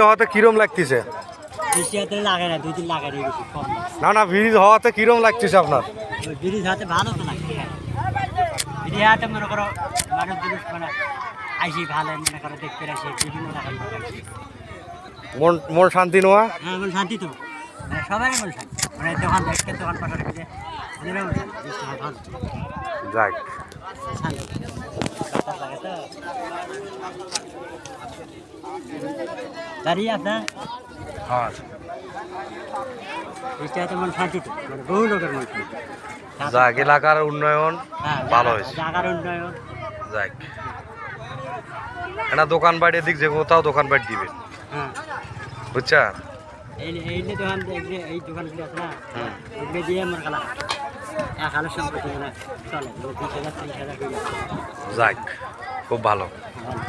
হওয়াতে কিরম লাগতেছে? বৃষ্টি হাতে লাগে না, 2-3 লাগাই বেশি কম না। না ব্রিজ হওয়াতে কিরম লাগতেছে আপনার? ব্রিজ হাতে ভালো তো লাগে। ব্রিজ হাতে মনে করো মানুষ জিনিস মানে আইসি ভালো মনে করো দেখতে আসে বিভিন্ন রকম মন শান্তি নেওয়া। হ্যাঁ মন শান্তি তো সবারই মন শান্তি মানে দোকান দেখতে দোকান পাশার দিকে ভালো যাক লাগে তো দাঁড়িয়ে আপনার হ্যাঁ বৃষ্টি হাতে মন শান্তি তো মানে বহু লোকের মন শান্তি। যাক এলাকার উন্নয়ন ভালো হয়েছে। জায়গার উন্নয়ন যাক এটা দোকান বাড়ির দিক যে কোথাও দোকান বাড়ি দিবেন হ্যাঁ বুঝছা? এই যে দোকান এই দোকানগুলো আছে না ওগুলো দিয়ে আমার খেলা এক হাজার সম্পত্তি চলে 20,000 30,000 যাক খুব ভালো। ভালো